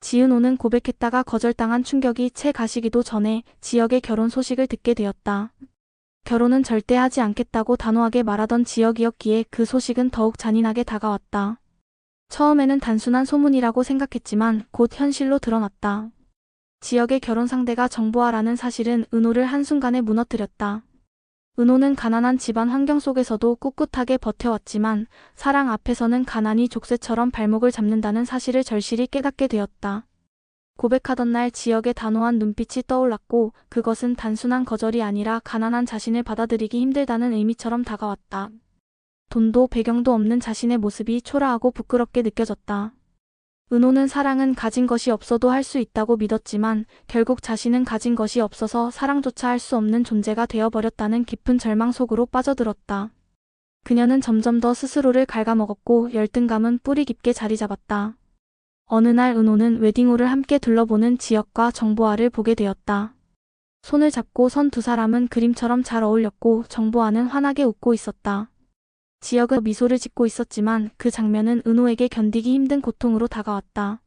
지은호는 고백했다가 거절당한 충격이 채 가시기도 전에 지혁의 결혼 소식을 듣게 되었다. 결혼은 절대 하지 않겠다고 단호하게 말하던 지혁이었기에 그 소식은 더욱 잔인하게 다가왔다. 처음에는 단순한 소문이라고 생각했지만 곧 현실로 드러났다. 지혁의 결혼 상대가 정보아라는 사실은 은호를 한순간에 무너뜨렸다. 은호는 가난한 집안 환경 속에서도 꿋꿋하게 버텨왔지만 사랑 앞에서는 가난이 족쇄처럼 발목을 잡는다는 사실을 절실히 깨닫게 되었다. 고백하던 날 지혁의 단호한 눈빛이 떠올랐고 그것은 단순한 거절이 아니라 가난한 자신을 받아들이기 힘들다는 의미처럼 다가왔다. 돈도 배경도 없는 자신의 모습이 초라하고 부끄럽게 느껴졌다. 은호는 사랑은 가진 것이 없어도 할 수 있다고 믿었지만 결국 자신은 가진 것이 없어서 사랑조차 할 수 없는 존재가 되어버렸다는 깊은 절망 속으로 빠져들었다. 그녀는 점점 더 스스로를 갉아먹었고 열등감은 뿌리 깊게 자리 잡았다. 어느 날 은호는 웨딩홀을 함께 둘러보는 지혁과 정보아를 보게 되었다. 손을 잡고 선 두 사람은 그림처럼 잘 어울렸고 정보아는 환하게 웃고 있었다. 지혁은 미소를 짓고 있었지만 그 장면은 은호에게 견디기 힘든 고통으로 다가왔다.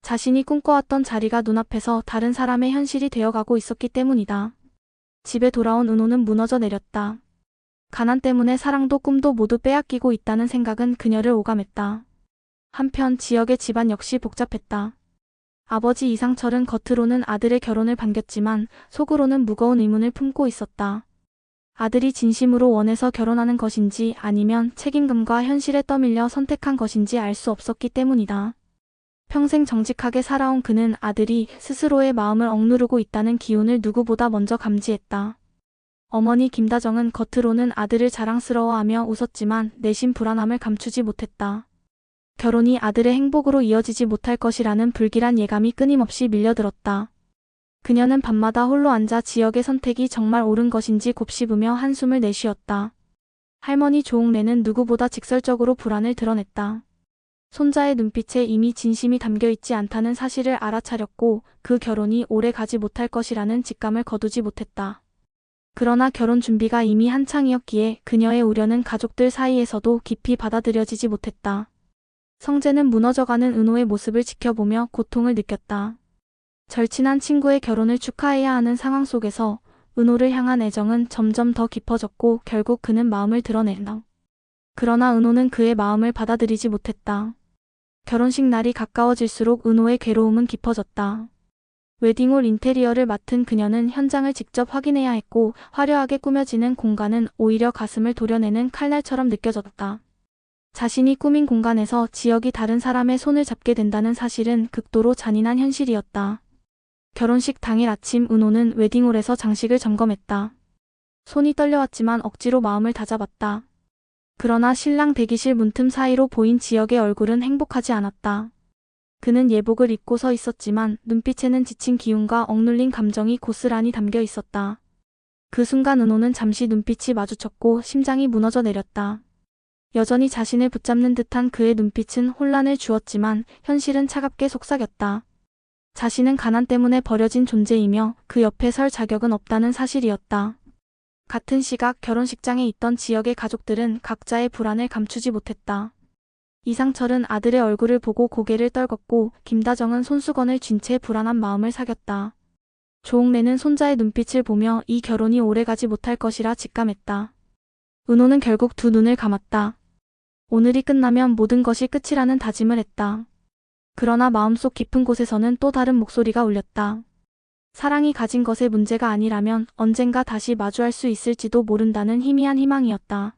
자신이 꿈꿔왔던 자리가 눈앞에서 다른 사람의 현실이 되어가고 있었기 때문이다. 집에 돌아온 은호는 무너져 내렸다. 가난 때문에 사랑도 꿈도 모두 빼앗기고 있다는 생각은 그녀를 오감했다. 한편 지혁의 집안 역시 복잡했다. 아버지 이상철은 겉으로는 아들의 결혼을 반겼지만 속으로는 무거운 의문을 품고 있었다. 아들이 진심으로 원해서 결혼하는 것인지 아니면 책임감과 현실에 떠밀려 선택한 것인지 알 수 없었기 때문이다. 평생 정직하게 살아온 그는 아들이 스스로의 마음을 억누르고 있다는 기운을 누구보다 먼저 감지했다. 어머니 김다정은 겉으로는 아들을 자랑스러워하며 웃었지만 내심 불안함을 감추지 못했다. 결혼이 아들의 행복으로 이어지지 못할 것이라는 불길한 예감이 끊임없이 밀려들었다. 그녀는 밤마다 홀로 앉아 지혁의 선택이 정말 옳은 것인지 곱씹으며 한숨을 내쉬었다. 할머니 조옥래는 누구보다 직설적으로 불안을 드러냈다. 손자의 눈빛에 이미 진심이 담겨있지 않다는 사실을 알아차렸고 그 결혼이 오래 가지 못할 것이라는 직감을 거두지 못했다. 그러나 결혼 준비가 이미 한창이었기에 그녀의 우려는 가족들 사이에서도 깊이 받아들여지지 못했다. 성재는 무너져가는 은호의 모습을 지켜보며 고통을 느꼈다. 절친한 친구의 결혼을 축하해야 하는 상황 속에서 은호를 향한 애정은 점점 더 깊어졌고 결국 그는 마음을 드러낸다. 그러나 은호는 그의 마음을 받아들이지 못했다. 결혼식 날이 가까워질수록 은호의 괴로움은 깊어졌다. 웨딩홀 인테리어를 맡은 그녀는 현장을 직접 확인해야 했고 화려하게 꾸며지는 공간은 오히려 가슴을 도려내는 칼날처럼 느껴졌다. 자신이 꾸민 공간에서 지혁이 다른 사람의 손을 잡게 된다는 사실은 극도로 잔인한 현실이었다. 결혼식 당일 아침 은호는 웨딩홀에서 장식을 점검했다. 손이 떨려왔지만 억지로 마음을 다잡았다. 그러나 신랑 대기실 문틈 사이로 보인 지혁의 얼굴은 행복하지 않았다. 그는 예복을 입고 서 있었지만 눈빛에는 지친 기운과 억눌린 감정이 고스란히 담겨 있었다. 그 순간 은호는 잠시 눈빛이 마주쳤고 심장이 무너져 내렸다. 여전히 자신을 붙잡는 듯한 그의 눈빛은 혼란을 주었지만 현실은 차갑게 속삭였다. 자신은 가난 때문에 버려진 존재이며 그 옆에 설 자격은 없다는 사실이었다. 같은 시각 결혼식장에 있던 지역의 가족들은 각자의 불안을 감추지 못했다. 이상철은 아들의 얼굴을 보고 고개를 떨궜고 김다정은 손수건을 쥔 채 불안한 마음을 사겼다. 조옥래는 손자의 눈빛을 보며 이 결혼이 오래가지 못할 것이라 직감했다. 은호는 결국 두 눈을 감았다. 오늘이 끝나면 모든 것이 끝이라는 다짐을 했다. 그러나 마음속 깊은 곳에서는 또 다른 목소리가 울렸다. 사랑이 가진 것의 문제가 아니라면 언젠가 다시 마주할 수 있을지도 모른다는 희미한 희망이었다.